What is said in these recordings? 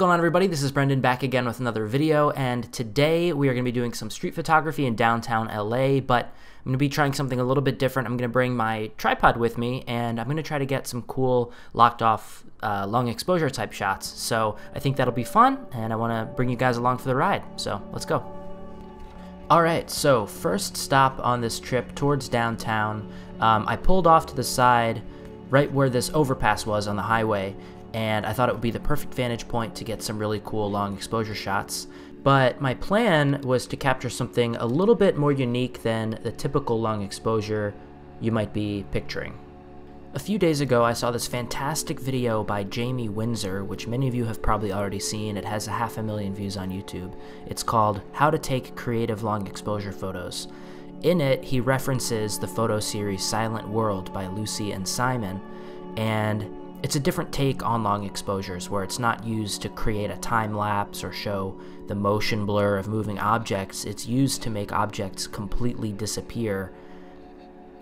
going on, everybody? This is Brendan back again with another video, and today we are going to be doing some street photography in downtown LA, but I'm going to be trying something a little bit different. I'm going to bring my tripod with me, and I'm going to try to get some cool locked off long exposure type shots. So I think that'll be fun, and I want to bring you guys along for the ride. So let's go. Alright, so first stop on this trip towards downtown. I pulled off to the side right where this overpass was on the highway, and I thought it would be the perfect vantage point to get some really cool long exposure shots. But my plan was to capture something a little bit more unique than the typical long exposure you might be picturing. A few days ago, I saw this fantastic video by Jamie Windsor, which many of you have probably already seen. It has 500,000 views on YouTube. It's called How to Take Creative Long Exposure Photos. In it, he references the photo series Silent World by Lucy and Simon, and it's a different take on long exposures where it's not used to create a time lapse or show the motion blur of moving objects. It's used to make objects completely disappear,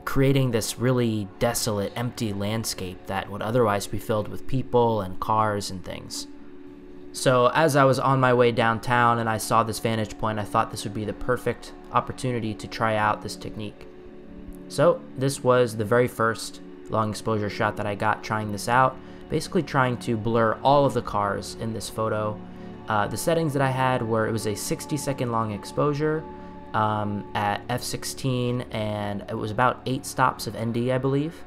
creating this really desolate, empty landscape that would otherwise be filled with people and cars and things. So as I was on my way downtown and I saw this vantage point, I thought this would be the perfect opportunity to try out this technique. So this was the very first long exposure shot that I got trying this out, basically trying to blur all of the cars in this photo. The settings that I had were, it was a 60-second long exposure at f16, and it was about 8 stops of ND, I believe,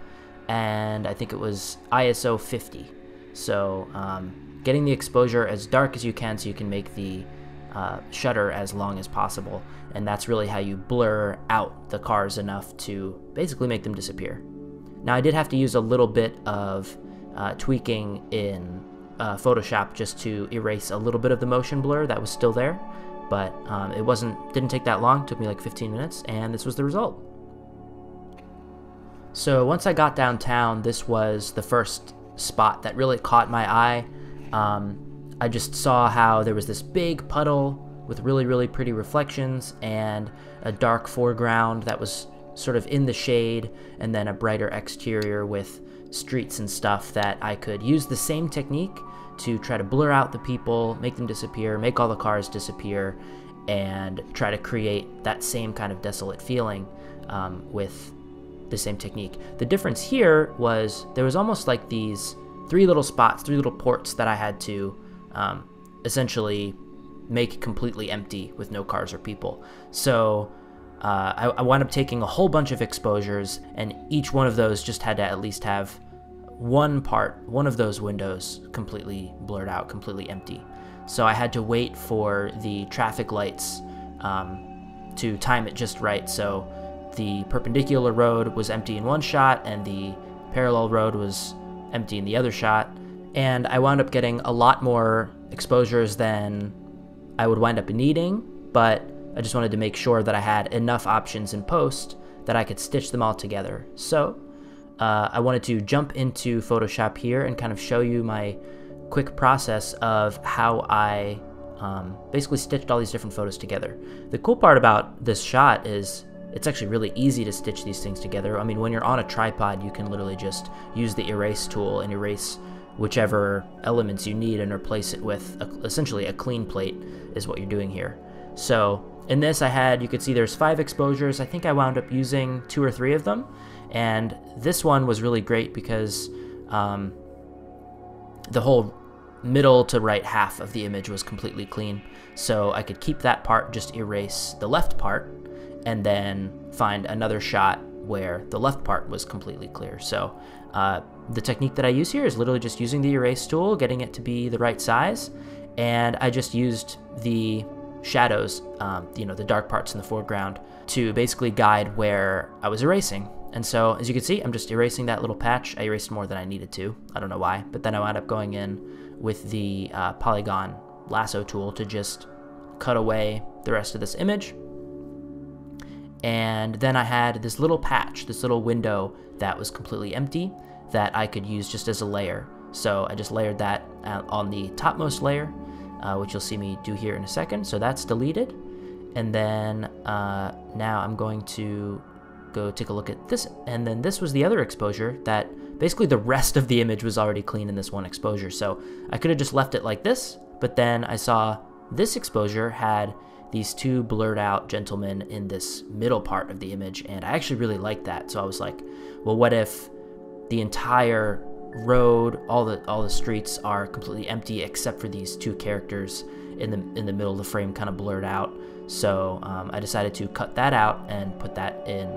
and I think it was ISO 50. So getting the exposure as dark as you can so you can make the shutter as long as possible, and that's really how you blur out the cars enough to basically make them disappear. Now I did have to use a little bit of tweaking in Photoshop just to erase a little bit of the motion blur that was still there, but it didn't take that long. It took me like 15 minutes, and this was the result. So once I got downtown, this was the first spot that really caught my eye. I just saw how there was this big puddle with really, really pretty reflections and a dark foreground that was sort of in the shade, and then a brighter exterior with streets and stuff that I could use the same technique to try to blur out the people, make them disappear, make all the cars disappear, and try to create that same kind of desolate feeling with the same technique. The difference here was there was almost like these 3 little spots, 3 little ports that I had to essentially make completely empty with no cars or people. So I wound up taking a whole bunch of exposures, and each one of those just had to at least have one of those windows completely blurred out, completely empty. So I had to wait for the traffic lights to time it just right. So the perpendicular road was empty in one shot, and the parallel road was empty in the other shot. And I wound up getting a lot more exposures than I would wind up needing, but I just wanted to make sure that I had enough options in post that I could stitch them all together. So I wanted to jump into Photoshop here and kind of show you my quick process of how I basically stitched all these different photos together. The cool part about this shot is it's actually really easy to stitch these things together. I mean, when you're on a tripod, you can literally just use the erase tool and erase whichever elements you need and replace it with essentially a clean plate is what you're doing here. So in this you could see there's 5 exposures. I think I wound up using 2 or 3 of them, and this one was really great because the whole middle to right half of the image was completely clean. So I could keep that part, just erase the left part, and then find another shot where the left part was completely clear. So the technique that I use here is literally just using the erase tool, getting it to be the right size, and I just used the shadows, the dark parts in the foreground, to basically guide where I was erasing. And so as you can see, I'm just erasing that little patch. I erased more than I needed to. I don't know why, but then I wound up going in with the polygon lasso tool to just cut away the rest of this image. And then I had this little patch, this little window that was completely empty that I could use just as a layer. So I just layered that on the topmost layer, which you'll see me do here in a second. So that's deleted. And then now I'm going to go take a look at this. And then this was the other exposure that basically the rest of the image was already clean in this one exposure. So I could have just left it like this, but then I saw this exposure had these two blurred out gentlemen in this middle part of the image, and I actually really liked that. So I was like, well, what if the entire road, all the streets are completely empty except for these two characters in the middle of the frame, kind of blurred out. So I decided to cut that out and put that in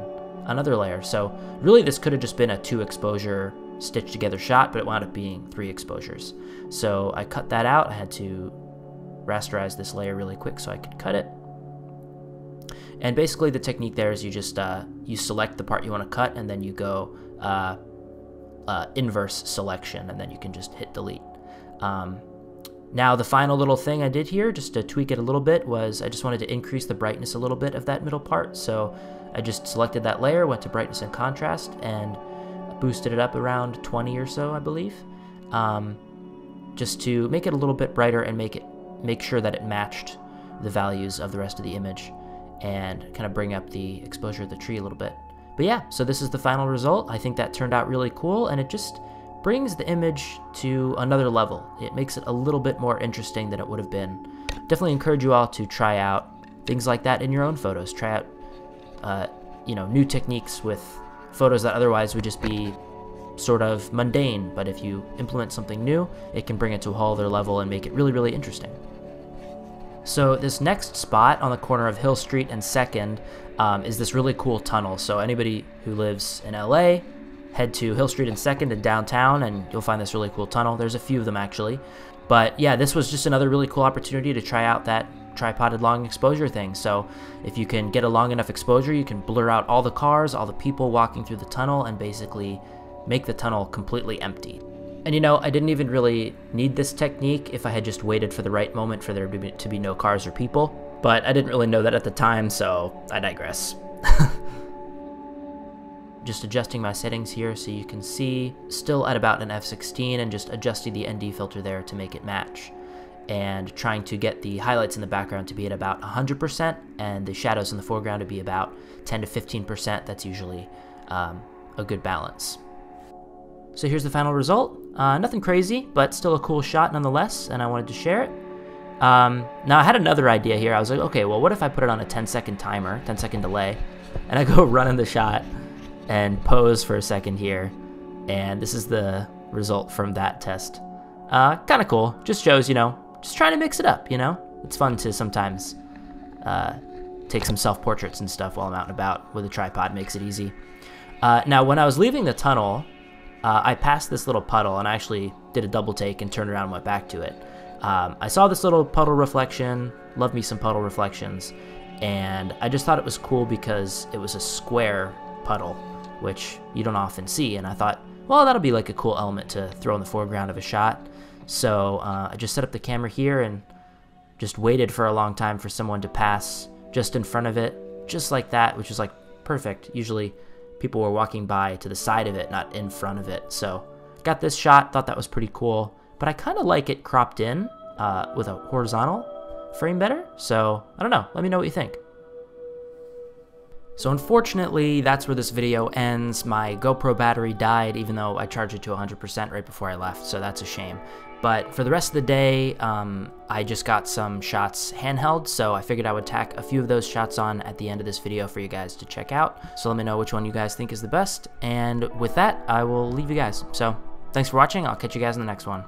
another layer. So really this could have just been a 2 exposure stitched together shot, but it wound up being 3 exposures. So I cut that out. I had to rasterize this layer really quick so I could cut it. And basically the technique there is you just you select the part you want to cut, and then you go inverse selection, and then you can just hit delete. Now the final little thing I did here, just to tweak it a little bit, was I just wanted to increase the brightness a little bit of that middle part. So I just selected that layer, went to brightness and contrast, and boosted it up around 20 or so, I believe, just to make it a little bit brighter and make sure that it matched the values of the rest of the image, and kind of bring up the exposure of the tree a little bit. But yeah, so this is the final result. I think that turned out really cool, and it just brings the image to another level. It makes it a little bit more interesting than it would have been. Definitely encourage you all to try out things like that in your own photos. Try out new techniques with photos that otherwise would just be sort of mundane, but if you implement something new, it can bring it to a whole other level and make it really, really interesting. So this next spot on the corner of Hill Street and 2nd is this really cool tunnel. So anybody who lives in LA, head to Hill Street and 2nd in downtown, and you'll find this really cool tunnel. There's a few of them actually. But yeah, this was just another really cool opportunity to try out that tripoded long exposure thing. So if you can get a long enough exposure, you can blur out all the cars, all the people walking through the tunnel, and basically make the tunnel completely empty. And I didn't even really need this technique if I had just waited for the right moment for there to be no cars or people, but I didn't really know that at the time, so I digress. Just adjusting my settings here so you can see, still at about an f16, and just adjusting the ND filter there to make it match, and trying to get the highlights in the background to be at about 100% and the shadows in the foreground to be about 10 to 15%. That's usually a good balance. So here's the final result. Nothing crazy, but still a cool shot nonetheless, and I wanted to share it. Now I had another idea here. I was like, okay, well, what if I put it on a 10-second timer, 10-second delay, and I go run in the shot and pose for a second here, and this is the result from that test. Kind of cool. Just shows, just trying to mix it up, It's fun to sometimes take some self-portraits and stuff while I'm out and about with a tripod. Makes it easy. Now, when I was leaving the tunnel, I passed this little puddle, and I actually did a double take and turned around and went back to it. I saw this little puddle reflection, love me some puddle reflections, and I just thought it was cool because it was a square puddle, which you don't often see, and I thought, well, that'll be like a cool element to throw in the foreground of a shot. So I just set up the camera here and just waited for a long time for someone to pass just in front of it, just like that, which is like perfect. Usually people were walking by to the side of it, not in front of it. So got this shot, thought that was pretty cool, but I kind of like it cropped in with a horizontal frame better. So I don't know, let me know what you think. So unfortunately, that's where this video ends. My GoPro battery died even though I charged it to 100% right before I left, so that's a shame. But for the rest of the day, I just got some shots handheld, so I figured I would tack a few of those shots on at the end of this video for you guys to check out. So let me know which one you guys think is the best, and with that, I will leave you guys. So thanks for watching, I'll catch you guys in the next one.